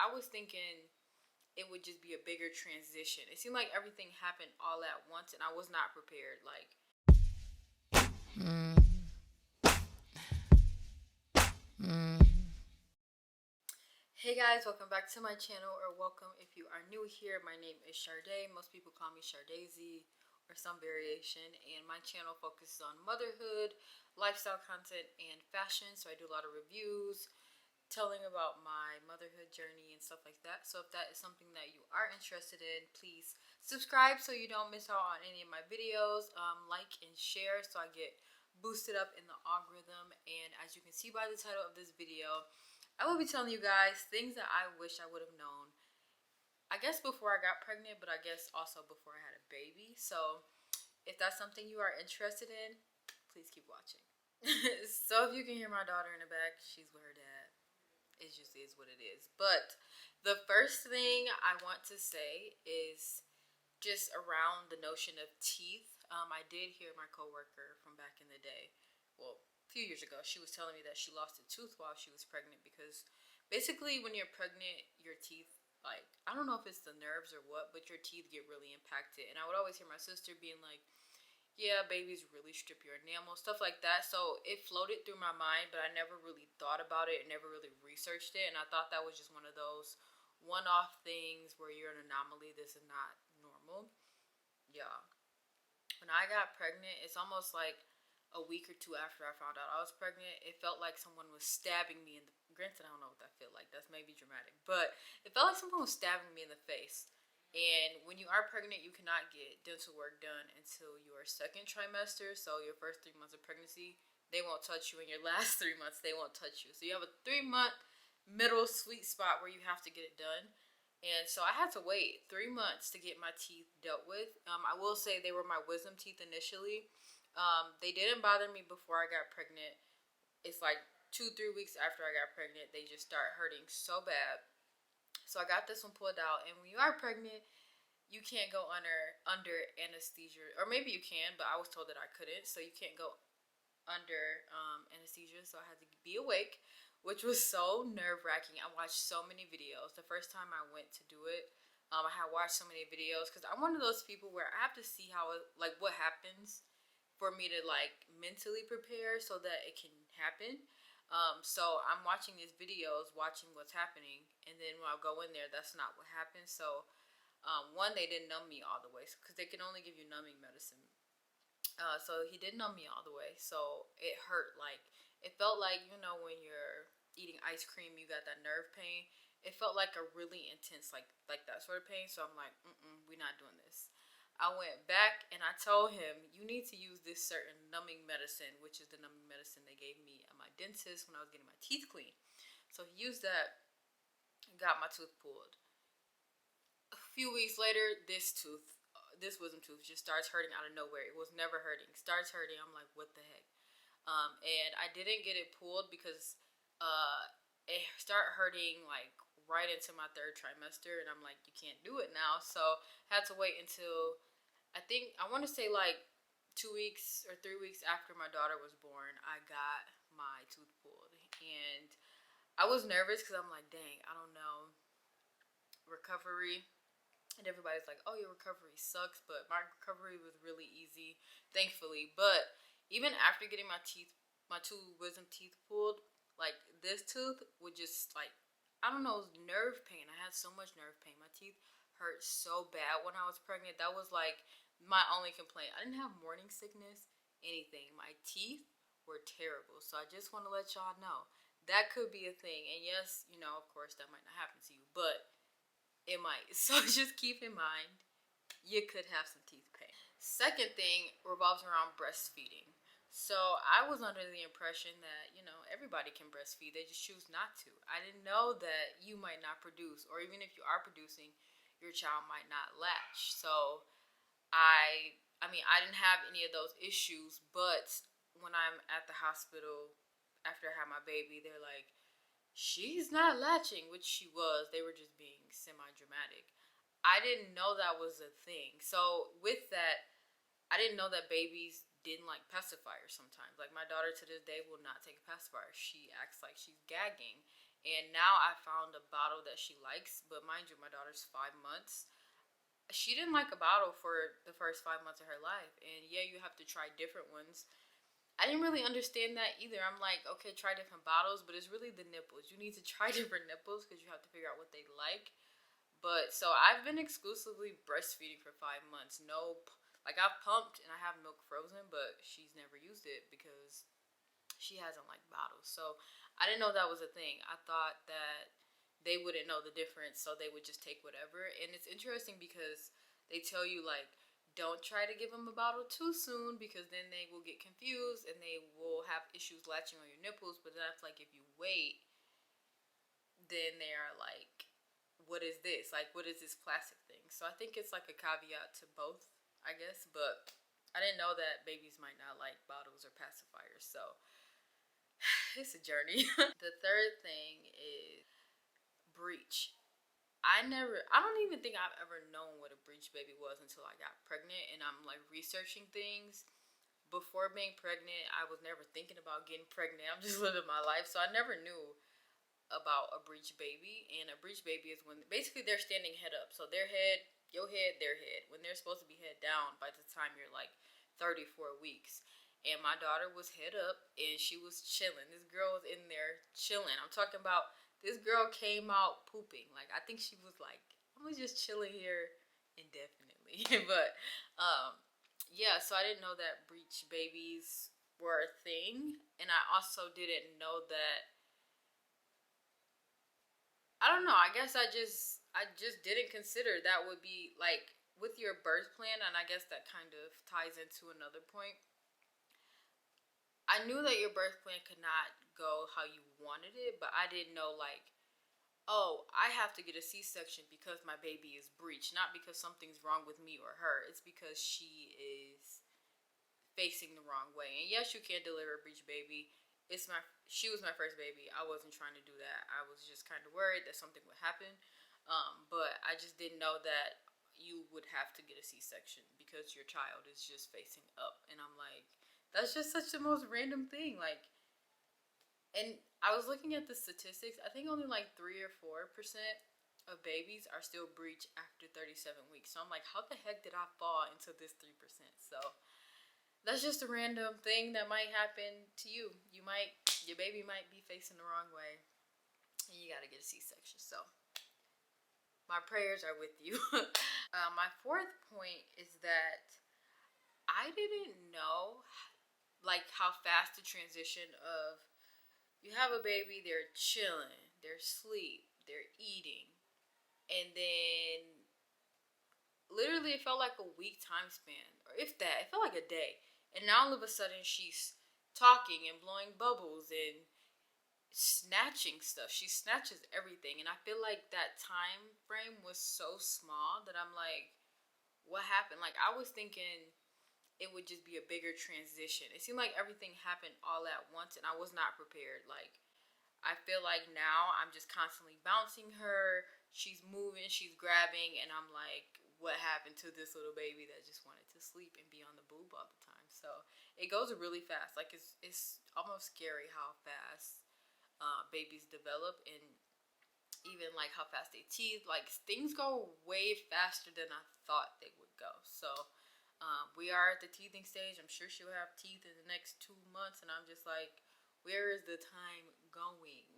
I was thinking it would just be a bigger transition. It seemed like everything happened all at once and I was not prepared. Like, hey guys, welcome back to my channel, or welcome if you are new here. My name is Sharday. Most people call me Shardazy or some variation, and my channel focuses on motherhood, lifestyle content, and fashion. So I do a lot of reviews, telling about my motherhood journey and stuff like that. So if that is something that you are interested in, please subscribe so you don't miss out on any of my videos. Like and share so I get boosted up in the algorithm. And as you can see by the title of this video, I will be telling you guys things that I wish I would have known, I guess before I got pregnant, but I guess also before I had a baby. So if that's something you are interested in, please keep watching. So if you can hear my daughter in the back, she's with her dad. It just is what it is. But the first thing I want to say is just around the notion of teeth. I did hear my coworker from back in the day, well, a few years ago, she was telling me that she lost a tooth while she was pregnant because basically when you're pregnant, your teeth, like, I don't know if it's the nerves or what, but your teeth get really impacted. And I would always hear my sister being like, yeah, babies really strip your enamel, stuff like that. So it floated through my mind, but I never really thought about it and never really researched it. And I thought that was just one of those one-off things where you're an anomaly. This is not normal. Yeah. When I got pregnant, it's almost like a week or two after I found out I was pregnant, it felt like someone was stabbing me in the, granted, I don't know what that felt like, that's maybe dramatic, but it felt like someone was stabbing me in the face. And when you are pregnant, you cannot get dental work done until your second trimester. So your first 3 months of pregnancy, they won't touch you, and your last 3 months, they won't touch you. So you have a 3 month middle sweet spot where you have to get it done. And so I had to wait 3 months to get my teeth dealt with. I will say they were my wisdom teeth initially. They didn't bother me before I got pregnant. It's like 2-3 weeks after I got pregnant, they just start hurting so bad. So I got this one pulled out. And when you are pregnant, you can't go under anesthesia. Or maybe you can, but I was told that I couldn't. So you can't go under anesthesia. So I had to be awake, which was so nerve-wracking. I watched so many videos. The first time I went to do it, I had watched so many videos because I'm one of those people where I have to see how it, like, what happens for me to like mentally prepare so that it can happen. So I'm watching these videos, watching what's happening, and then when I go in there, that's not what happens. So one, they didn't numb me all the way because they can only give you numbing medicine. So he did numb me all the way. So it hurt, like, it felt like, you know, when you're eating ice cream, you got that nerve pain. It felt like a really intense, like that sort of pain. So I'm like, we're not doing this. I went back and I told him, you need to use this certain numbing medicine, which is the numbing medicine they gave me at my dentist when I was getting my teeth cleaned. So he used that and got my tooth pulled. A few weeks later, this wisdom tooth just starts hurting out of nowhere. It was never hurting. Starts hurting. I'm like, what the heck? And I didn't get it pulled because it started hurting like right into my third trimester, and I'm like, you can't do it now. So I had to wait until I want to say like 2 weeks or 3 weeks after my daughter was born, I got my tooth pulled, and I was nervous because I'm like, dang, I don't know, recovery. And everybody's like, oh, your recovery sucks, but my recovery was really easy, thankfully. But even after getting my two wisdom teeth pulled, like, this tooth would just, like, I don't know, it was nerve pain. I had so much nerve pain. My teeth hurt so bad when I was pregnant. That was like my only complaint. I didn't have morning sickness, anything. My teeth were terrible. So I just want to let y'all know that could be a thing. And yes, you know, of course, that might not happen to you, but it might. So just keep in mind, you could have some teeth pain. Second thing revolves around breastfeeding. So I was under the impression that, you know, everybody can breastfeed. They just choose not to. I didn't know that you might not produce, or even if you are producing, your child might not latch. So I mean, I didn't have any of those issues, but when I'm at the hospital after I had my baby, they're like, she's not latching, which she was. They were just being semi-dramatic. I didn't know that was a thing. So with that, I didn't know that babies didn't like pacifiers sometimes. Like, my daughter to this day will not take a pacifier. She acts like she's gagging. And now I found a bottle that she likes, but mind you, my daughter's 5 months. She didn't like a bottle for the first 5 months of her life. And yeah, you have to try different ones. I didn't really understand that either. I'm like, okay, try different bottles, but it's really the nipples. You need to try different nipples because you have to figure out what they like. But so I've been exclusively breastfeeding for 5 months. No, like I've pumped and I have milk frozen, but she's never used it because she hasn't liked bottles. So I didn't know that was a thing. I thought that they wouldn't know the difference, so they would just take whatever. And it's interesting because they tell you like, don't try to give them a bottle too soon because then they will get confused and they will have issues latching on your nipples. But then I feel like if you wait, then they are like, what is this? Like, what is this plastic thing? So I think it's like a caveat to both, I guess. But I didn't know that babies might not like bottles or pacifiers. So it's a journey. The third thing is breech. I don't even think I've ever known what a breech baby was until I got pregnant and I'm like researching things. Before being pregnant, I was never thinking about getting pregnant. I'm just living my life. So I never knew about a breech baby. And a breech baby is when basically they're standing head up. So their head, your head, their head. When they're supposed to be head down by the time you're like 34 weeks. And my daughter was head up and she was chilling. This girl was in there chilling. I'm talking about this girl came out pooping. Like I think she was like, I'm just chilling here indefinitely. But yeah, so I didn't know that breech babies were a thing. And I also didn't know that I don't know. I guess I just didn't consider that would be like with your birth plan, and I guess that kind of ties into another point. I knew that your birth plan could not go how you wanted it, but I didn't know like, oh, I have to get a C-section because my baby is breech, not because something's wrong with me or her. It's because she is facing the wrong way. And yes, you can deliver a breech baby. She was my first baby. I wasn't trying to do that. I was just kind of worried that something would happen. But I just didn't know that you would have to get a C-section because your child is just facing up. And I'm like, that's just such the most random thing. Like, and I was looking at the statistics. I think only like 3 or 4% of babies are still breech after 37 weeks. So I'm like, how the heck did I fall into this 3%? So that's just a random thing that might happen to you. Your baby might be facing the wrong way and you gotta get a C-section. So my prayers are with you. My fourth point is that I didn't know like how fast the transition of you have a baby, they're chilling, they're asleep, they're eating, and then literally it felt like a week time span, or if that, it felt like a day. And now all of a sudden she's talking and blowing bubbles and snatching stuff. She snatches everything, and I feel like that time frame was so small that I'm like, what happened? Like I was thinking it would just be a bigger transition. It seemed like everything happened all at once, and I was not prepared. Like I feel like now I'm just constantly bouncing her. She's moving, she's grabbing, and I'm like, what happened to this little baby that just wanted to sleep and be on the boob all the time? So it goes really fast. Like it's almost scary how fast babies develop, and even like how fast they teeth. Like things go way faster than I thought they would go. So we are at the teething stage. I'm sure she'll have teeth in the next 2 months, and I'm just like, where is the time going?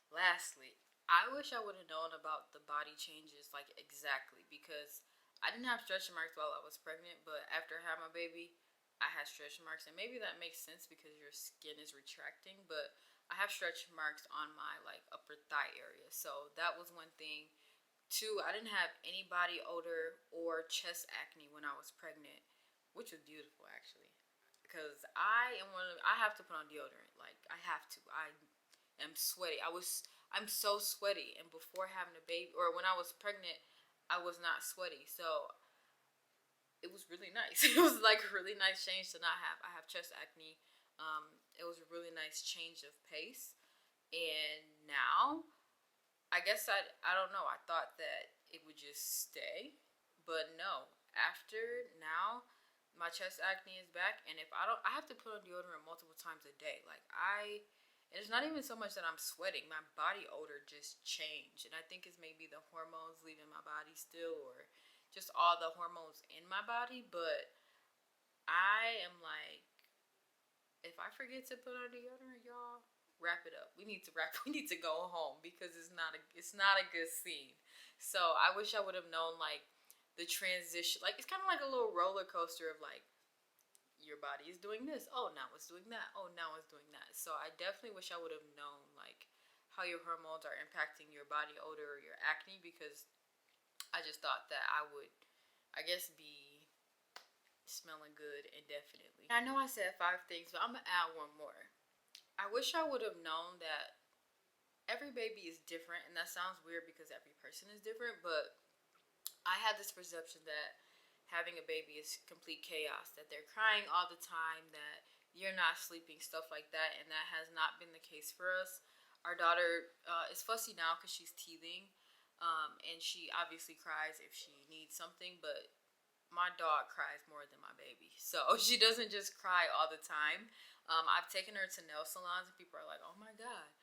Lastly, I wish I would have known about the body changes like exactly because I didn't have stretch marks while I was pregnant, but after I had my baby, I had stretch marks, and maybe that makes sense because your skin is retracting, but I have stretch marks on my like upper thigh area. So that was one thing. Two, I didn't have any body odor or chest acne when I was pregnant, which was beautiful actually. Because I have to put on deodorant. Like I have to. I am sweaty. I'm so sweaty, and before having a baby or when I was pregnant, I was not sweaty. So it was really nice. It was like a really nice change to not have. I have chest acne. It was a really nice change of pace. And now, I guess I don't know. I thought that it would just stay, but no. After now, my chest acne is back, and if I don't, I have to put on deodorant multiple times a day. Like And it's not even so much that I'm sweating. My body odor just changed. And I think it's maybe the hormones leaving my body still, or just all the hormones in my body. But I am like, if I forget to put on deodorant, y'all, wrap it up. We need to wrap. We need to go home because it's not a good scene. So I wish I would have known like the transition. Like it's kind of like a little roller coaster of like, your body is doing this. Oh, now it's doing that. Oh, now it's doing that. So I definitely wish I would have known like how your hormones are impacting your body odor or your acne, because I just thought that I would, I guess, be smelling good indefinitely. I know I said 5 things, but I'm gonna add one more. I wish I would have known that every baby is different, and that sounds weird because every person is different, but I had this perception that having a baby is complete chaos, that they're crying all the time, that you're not sleeping, stuff like that, and that has not been the case for us. Our daughter is fussy now because she's teething, and she obviously cries if she needs something, but my dog cries more than my baby, so she doesn't just cry all the time. I've taken her to nail salons, and people are like, "Oh my God,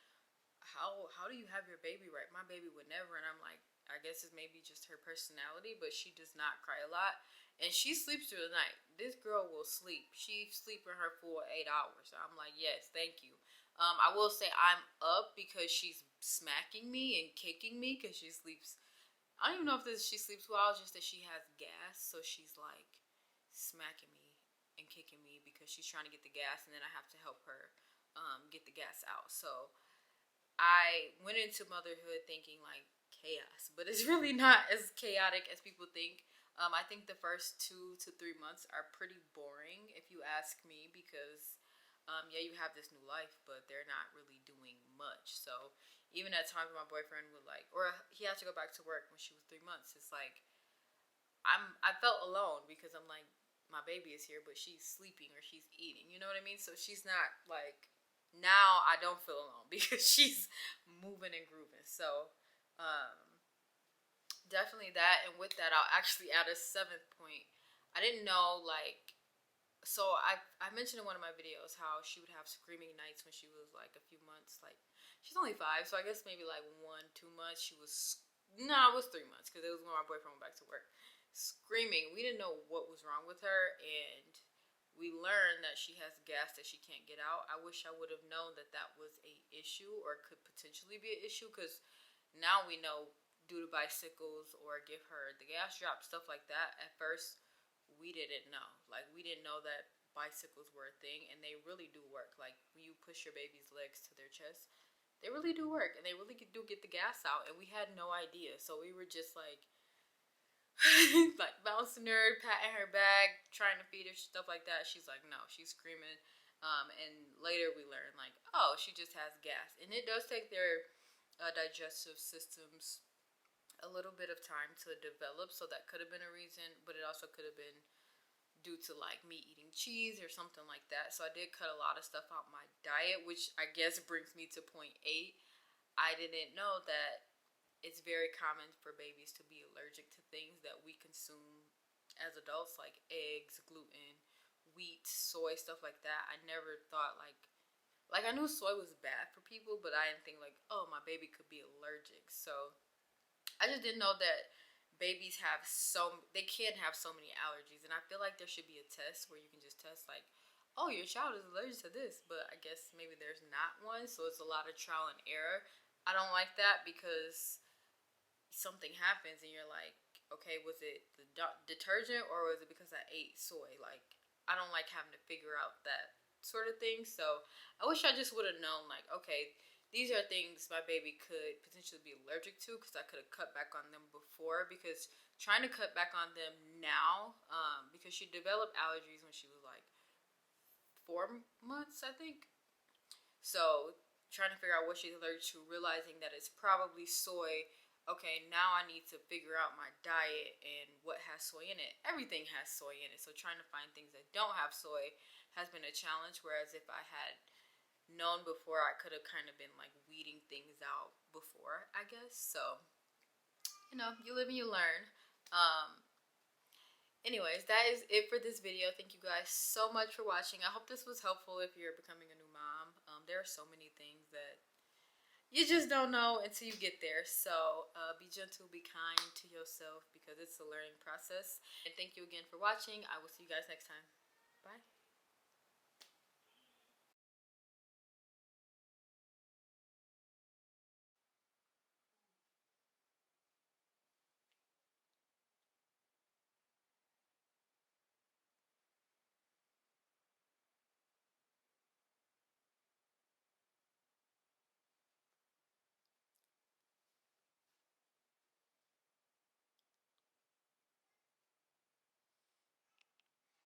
how do you have your baby right? My baby would never." And I'm like, I guess it's maybe just her personality, but she does not cry a lot, and she sleeps through the night. This girl will sleep. She sleep in her full 8 hours. I'm like, yes, thank you. I will say I'm up because she's smacking me and kicking me because she sleeps. I don't even know if she sleeps well. It's just that she has gas, so she's like smacking me and kicking me because she's trying to get the gas, and then I have to help her get the gas out. So I went into motherhood thinking like chaos, but it's really not as chaotic as people think. I think the first 2 to 3 months are pretty boring, if you ask me, because yeah, you have this new life, but they're not really doing much. So even at times my boyfriend would like, or he had to go back to work when she was 3 months. It's like I felt alone because I'm like, my baby is here, but she's sleeping or she's eating. You know what I mean? So she's not like, now I don't feel alone because she's moving and grooving. So definitely that. And with that, I'll actually add a 7th point. I didn't know like, so I mentioned in one of my videos how she would have screaming nights when she was like a few months. Like she's only 5, so I guess maybe like 1, 2 months she was. No, it was 3 months because it was when my boyfriend went back to work. Screaming. We didn't know what was wrong with her, and we learned that she has gas that she can't get out. I wish I would have known that that was a issue or could potentially be an issue, because now we know, due to bicycles or give her the gas drop, stuff like that. At first, we didn't know. Like, we didn't know that bicycles were a thing, and they really do work. Like, when you push your baby's legs to their chest, they really do work, and they really do get the gas out, and we had no idea. So we were just like, like bouncing her, patting her back, trying to feed her, stuff like that. She's like, no, she's screaming. And later we learned like, oh, she just has gas, and it does take their digestive systems a little bit of time to develop. So that could have been a reason, but it also could have been due to like me eating cheese or something like that. So I did cut a lot of stuff out my diet, which I guess brings me to point 8. I didn't know that it's very common for babies to be allergic to things that we consume as adults, like eggs, gluten, wheat, soy, stuff like that. I never thought like I knew soy was bad for people, but I didn't think like, oh, my baby could be allergic. So I just didn't know that babies have they can have so many allergies, and I feel like there should be a test where you can just test like, oh, your child is allergic to this, but I guess maybe there's not one, so it's a lot of trial and error. I don't like that because something happens and you're like, okay, was it the detergent or was it because I ate soy? Like, I don't like having to figure out that sort of thing. So I wish I just would have known, like, okay, these are things my baby could potentially be allergic to, because I could have cut back on them before. Because trying to cut back on them now, because she developed allergies when she was like 4 months, I think. So trying to figure out what she's allergic to, realizing that it's probably soy. Okay, now I need to figure out my diet and what has soy in it. Everything has soy in it. So trying to find things that don't have soy has been a challenge. Whereas if I had known before, I could have kind of been like weeding things out before, I guess. So, you live and you learn. Anyways, that is it for this video. Thank you guys so much for watching. I hope this was helpful if you're becoming a new mom. There are so many things that you just don't know until you get there. So be gentle, be kind to yourself because it's a learning process. And thank you again for watching. I will see you guys next time. Bye.